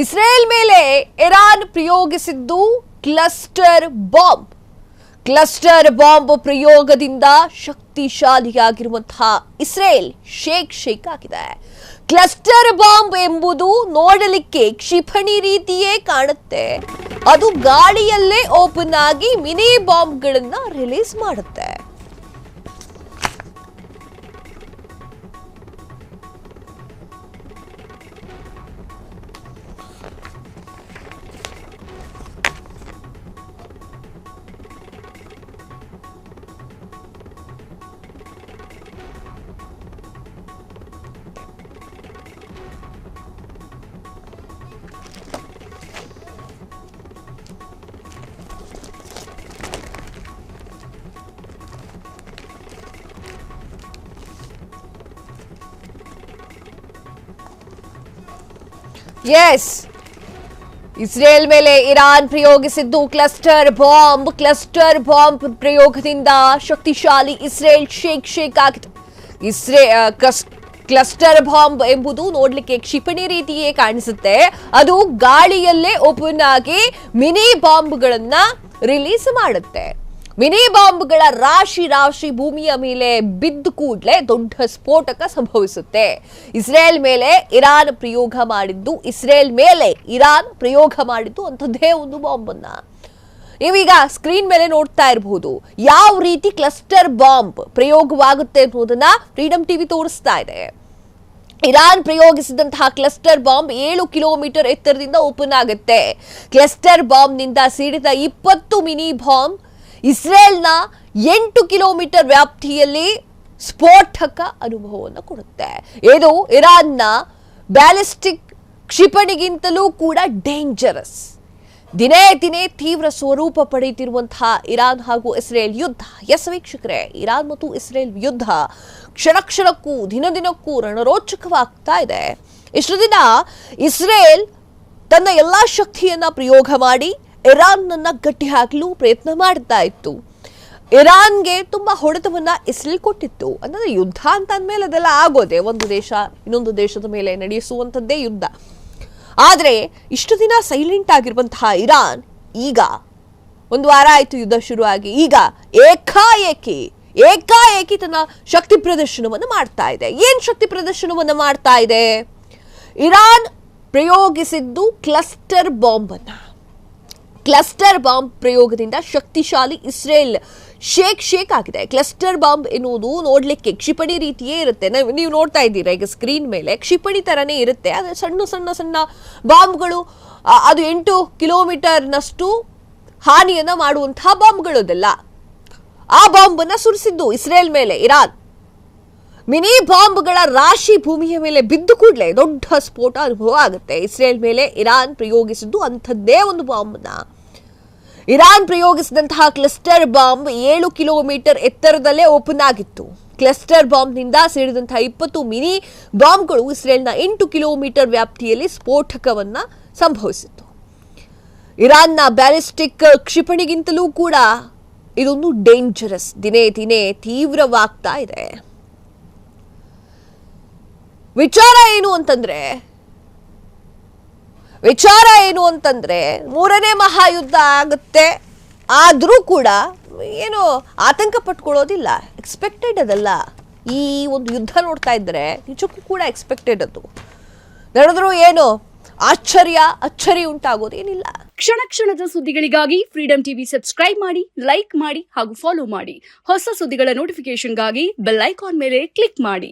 Israel ಮೇಲೆ Iran ಪ್ರಯೋಗಿಸಿದ್ದು cluster bomb ಪ್ರಯೋಗದಿಂದ ಶಕ್ತಿಶಾಲಿಯಾಗಿರುವಂತಹ ಇಸ್ರೇಲ್ ಶೇಕ್ ಆಗಿದೆ. ಕ್ಲಸ್ಟರ್ ಬಾಂಬ್ ಎಂಬುದು ನೋಡಲಿಕ್ಕೆ ಕ್ಷಿಪಣಿ ರೀತಿಯೇ ಕಾಣುತ್ತೆ. ಅದು ಗಾಳಿಯಲ್ಲೇ ಓಪನ್ ಆಗಿ ಮಿನಿ ಬಾಂಬ್ಗಳನ್ನ ರಿಲೀಸ್ ಮಾಡುತ್ತೆ. ಇಸ್ರೇಲ್ ಮೇಲೆ ಇರಾನ್ ಪ್ರಯೋಗಿಸಿದ್ದು ಕ್ಲಸ್ಟರ್ ಬಾಂಬ್ ಪ್ರಯೋಗದಿಂದ ಶಕ್ತಿಶಾಲಿ ಇಸ್ರೇಲ್ ಶೇಕ್ ಆಗಿದೆ. ಕ್ಲಸ್ಟರ್ ಬಾಂಬ್ ಎಂಬುದು ನೋಡ್ಲಿಕ್ಕೆ ಕ್ಷಿಪಣಿ ರೀತಿಯೇ ಕಾಣಿಸುತ್ತೆ. ಅದು ಗಾಳಿಯಲ್ಲೇ ಓಪನ್ ಆಗಿ ಮಿನಿ ಬಾಂಬ್ಗಳನ್ನ ರಿಲೀಸ್ ಮಾಡುತ್ತೆ. ಮಿನಿ ಬಾಂಬ್ಗಳ ರಾಶಿ ಭೂಮಿಯ ಮೇಲೆ ಬಿದ್ದ ಕೂಡಲೇ ದೊಡ್ಡ ಸ್ಫೋಟಕ ಸಂಭವಿಸುತ್ತೆ. ಇಸ್ರೇಲ್ ಮೇಲೆ ಇರಾನ್ ಪ್ರಯೋಗ ಮಾಡಿದ್ದು ಅಂಥದ್ದೇ ಒಂದು ಬಾಂಬನ್ನ ನೀವೀಗ ಸ್ಕ್ರೀನ್ ಮೇಲೆ ನೋಡ್ತಾ ಇರಬಹುದು. ಯಾವ ರೀತಿ ಕ್ಲಸ್ಟರ್ ಬಾಂಬ್ ಪ್ರಯೋಗವಾಗುತ್ತೆ ಅನ್ನೋದನ್ನ ಫ್ರೀಡಂ ಟಿವಿ ತೋರಿಸ್ತಾ ಇದೆ. ಇರಾನ್ ಪ್ರಯೋಗಿಸಿದಂತಹ ಕ್ಲಸ್ಟರ್ ಬಾಂಬ್ 7 ಕಿಲೋಮೀಟರ್ ಎತ್ತರದಿಂದ ಓಪನ್ ಆಗುತ್ತೆ. ಕ್ಲಸ್ಟರ್ ಬಾಂಬ್ನಿಂದ ಸಿಡಿದ 20 ಮಿನಿ ಬಾಂಬ್ ಇಸ್ರೇಲ್ನ 8 ಕಿಲೋಮೀಟರ್ ವ್ಯಾಪ್ತಿಯಲ್ಲಿ ಸ್ಫೋಟಕ ಅನುಭವವನ್ನು ಕೊಡುತ್ತೆ. ಇದು ಇರಾನ್ನ ಬ್ಯಾಲಿಸ್ಟಿಕ್ ಕ್ಷಿಪಣಿಗಿಂತಲೂ ಕೂಡ ಡೇಂಜರಸ್. ದಿನೇ ತೀವ್ರ ಸ್ವರೂಪ ಪಡೆಯುತ್ತಿರುವಂತಹ ಇರಾನ್ ಹಾಗೂ ಇಸ್ರೇಲ್ ಯುದ್ಧ. ವೀಕ್ಷಕರೇ, ಇರಾನ್ ಮತ್ತು ಇಸ್ರೇಲ್ ಯುದ್ಧ ಕ್ಷಣಕ್ಕೂ ದಿನಕ್ಕೂ ರಣರೋಚಕವಾಗ್ತಾ ಇದೆ. ಇಷ್ಟು ದಿನ ಇಸ್ರೇಲ್ ತನ್ನ ಎಲ್ಲಾ ಶಕ್ತಿಯನ್ನ ಪ್ರಯೋಗ ಮಾಡಿ ಇರಾನ್ನನ್ನ ಗಟ್ಟಿ ಹಾಕಲು ಪ್ರಯತ್ನ ಮಾಡ್ತಾ ಇತ್ತು. ಇರಾನ್ಗೆ ತುಂಬಾ ಹೊಡೆತವನ್ನ ಇಸ್ರೇಲ್ ಕೊಟ್ಟಿತ್ತು. ಅಂದ್ರೆ ಯುದ್ಧ ಅಂತ ಅಂದ್ಮೇಲೆ ಅದೆಲ್ಲ ಆಗೋದೆ, ಒಂದು ದೇಶ ಇನ್ನೊಂದು ದೇಶದ ಮೇಲೆ ನಡೆಸುವಂಥದ್ದೇ ಯುದ್ಧ. ಆದ್ರೆ ಇಷ್ಟು ದಿನ ಸೈಲೆಂಟ್ ಆಗಿರುವಂತಹ ಇರಾನ್ ಈಗ ಒಂದು ವಾರ ಆಯ್ತು ಯುದ್ಧ ಶುರುವಾಗಿ, ಈಗ ಏಕಾಏಕಿ ತನ್ನ ಶಕ್ತಿ ಪ್ರದರ್ಶನವನ್ನು ಮಾಡ್ತಾ ಇದೆ. ಏನ್ ಶಕ್ತಿ ಪ್ರದರ್ಶನವನ್ನು ಮಾಡ್ತಾ ಇದೆ? ಇರಾನ್ ಪ್ರಯೋಗಿಸಿದ್ದು ಕ್ಲಸ್ಟರ್ ಬಾಂಬ್ ಪ್ರಯೋಗದಿಂದ ಶಕ್ತಿಶಾಲಿ ಇಸ್ರೇಲ್ ಶೇಕ್ ಆಗಿದೆ. ಕ್ಲಸ್ಟರ್ ಬಾಂಬ್ ಎನ್ನುವುದು ನೋಡ್ಲಿಕ್ಕೆ ಕ್ಷಿಪಣಿ ರೀತಿಯೇ ಇರುತ್ತೆ. ನೀವು ನೋಡ್ತಾ ಇದ್ದೀರಾ ಈಗ ಸ್ಕ್ರೀನ್ ಮೇಲೆ, ಕ್ಷಿಪಣಿ ತರನೇ ಇರುತ್ತೆ. ಆದರೆ ಸಣ್ಣ ಬಾಂಬ್ಗಳು, ಅದು 8 ಕಿಲೋಮೀಟರ್ನಷ್ಟು ಹಾನಿಯನ್ನ ಮಾಡುವಂತಹ ಬಾಂಬ್ಗಳು. ಅದೆಲ್ಲ ಆ ಬಾಂಬನ್ನ ಸುರಿಸಿದ್ದು ಇಸ್ರೇಲ್ ಮೇಲೆ ಇರಾನ್. ಮಿನಿ ಬಾಂಬ್ಗಳ ರಾಶಿ ಭೂಮಿಯ ಮೇಲೆ ಬಿದ್ದು ಕೂಡಲೇ ದೊಡ್ಡ ಸ್ಫೋಟ ಅನುಭವ ಆಗುತ್ತೆ. ಇಸ್ರೇಲ್ ಮೇಲೆ ಇರಾನ್ ಪ್ರಯೋಗಿಸಿದ್ದು ಅಂಥದ್ದೇ ಒಂದು ಬಾಂಬ್ನ. ಇರಾನ್ ಪ್ರಯೋಗಿಸಿದಂತಹ ಕ್ಲಸ್ಟರ್ ಬಾಂಬ್ 7 ಕಿಲೋಮೀಟರ್ ಎತ್ತರದಲ್ಲೇ ಓಪನ್ ಆಗಿತ್ತು. ಕ್ಲಸ್ಟರ್ ಬಾಂಬ್ನಿಂದ ಸಿಡಿದಂತಹ 20 ಮಿನಿ ಬಾಂಬ್ಗಳು ಇಸ್ರೇಲ್ನ 8 ಕಿಲೋಮೀಟರ್ ವ್ಯಾಪ್ತಿಯಲ್ಲಿ ಸ್ಫೋಟಕವನ್ನ ಸಂಭವಿಸಿತ್ತು. ಇರಾನ್ನ ಬ್ಯಾಲಿಸ್ಟಿಕ್ ಕ್ಷಿಪಣಿಗಿಂತಲೂ ಕೂಡ ಇದೊಂದು ಡೇಂಜರಸ್. ದಿನೇ ತೀವ್ರವಾಗ್ತಾ ಇದೆ. ವಿಚಾರ ಏನು ಅಂತಂದ್ರೆ ಮೂರನೇ ಮಹಾಯುದ್ಧ ಆಗುತ್ತೆ. ಆದ್ರೂ ಕೂಡ ಏನು ಆತಂಕ ಪಟ್ಕೊಳ್ಳೋದಿಲ್ಲ. ಎಕ್ಸ್ಪೆಕ್ಟೆಡ್ ಅದಲ್ಲ. ಈ ಒಂದು ಯುದ್ಧ ನೋಡ್ತಾ ಇದ್ರೆ ನಿಜಕ್ಕೂ ಕೂಡ ಎಕ್ಸ್ಪೆಕ್ಟೆಡ್ ಅದು. ನಡೆದ್ರು ಏನು ಅಚ್ಚರಿ ಉಂಟಾಗೋದೇನಿಲ್ಲ. ಕ್ಷಣದ ಸುದ್ದಿಗಳಿಗಾಗಿ ಫ್ರೀಡಂ ಟಿವಿ ಸಬ್ಸ್ಕ್ರೈಬ್ ಮಾಡಿ, ಲೈಕ್ ಮಾಡಿ ಹಾಗೂ ಫಾಲೋ ಮಾಡಿ. ಹೊಸ ಸುದ್ದಿಗಳ ನೋಟಿಫಿಕೇಶನ್ಗಾಗಿ ಬೆಲ್ ಐಕಾನ್ ಮೇಲೆ ಕ್ಲಿಕ್ ಮಾಡಿ.